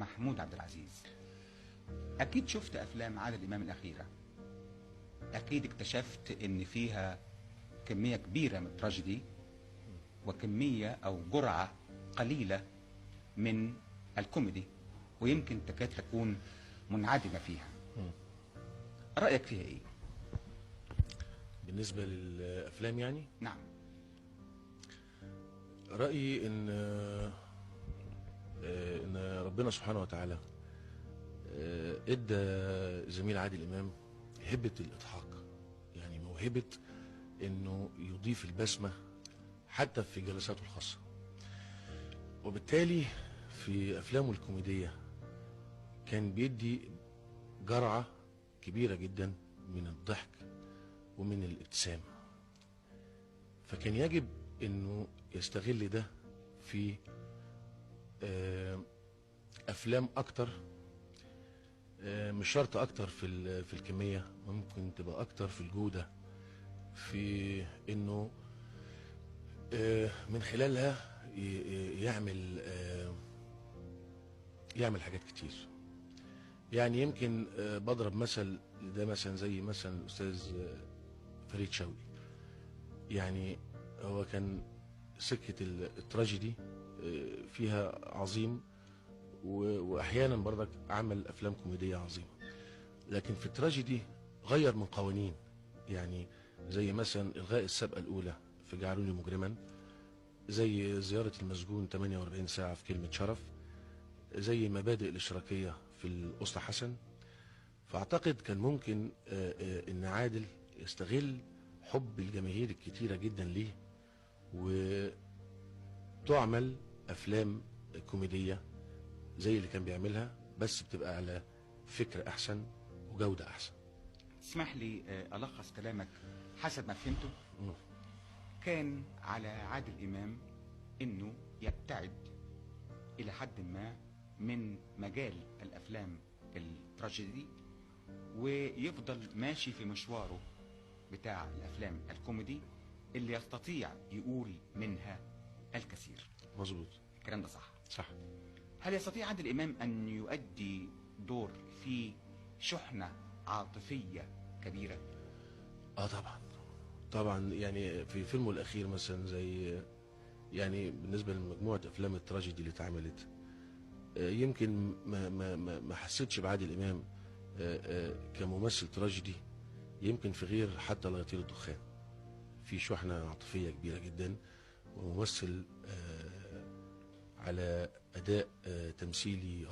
محمود عبد العزيز، اكيد شفت افلام عادل امام الاخيره، اكيد اكتشفت ان فيها كميه كبيره من التراجيدي وكميه او جرعه قليله من الكوميدي، ويمكن تكاد تكون منعدمه فيها. رايك فيها ايه؟ بالنسبة للأفلام يعني نعم. رأيي إن ربنا سبحانه وتعالى إدى زميل عادل إمام هبة الإضحاك، يعني موهبة إنه يضيف البسمة حتى في جلساته الخاصة، وبالتالي في أفلامه الكوميدية كان بيدي جرعة كبيرة جدا من الضحك ومن الابتسام، فكان يجب انه يستغل ده في افلام اكتر، مش شرط اكتر في الكمية، ممكن تبقى اكتر في الجودة، في انه من خلالها يعمل حاجات كتير. يعني يمكن بضرب مثل ده، مثلا زي مثلا الاستاذ فريد شوقي. يعني هو كان سكة التراجيدي فيها عظيم، واحيانا برضك عمل افلام كوميدية عظيمة، لكن في التراجيدي غير من قوانين، يعني زي مثلا الغاء السابقة الاولى في جعلوني مجرما، زي زيارة المسجون 48 ساعة في كلمة شرف، زي مبادئ الاشتراكية في الأسرة حسن. فاعتقد كان ممكن ان عادل يستغل حب الجماهير الكتيرة جدا ليه، وتعمل افلام كوميدية زي اللي كان بيعملها، بس بتبقى على فكر احسن وجودة احسن. اسمح لي الخص كلامك حسب ما فهمته. كان على عادل امام انه يبتعد الى حد ما من مجال الافلام التراجيدي، ويفضل ماشي في مشواره بتاع الافلام الكوميدي اللي يستطيع يقول منها الكثير. مظبوط. الكلام ده صح؟ صح. هل يستطيع عادل امام ان يؤدي دور فيه شحنة عاطفية كبيرة؟ طبعا طبعا. يعني في فيلمه الاخير مثلا، زي يعني بالنسبة لمجموعة افلام التراجيدي اللي اتعملت، يمكن ما حسيتش بعادل امام كممثل تراجيدي، يمكن في غير حتى لا يطير الدخان، في شحنة عاطفية كبيرة جدا، وممثل على أداء تمثيلي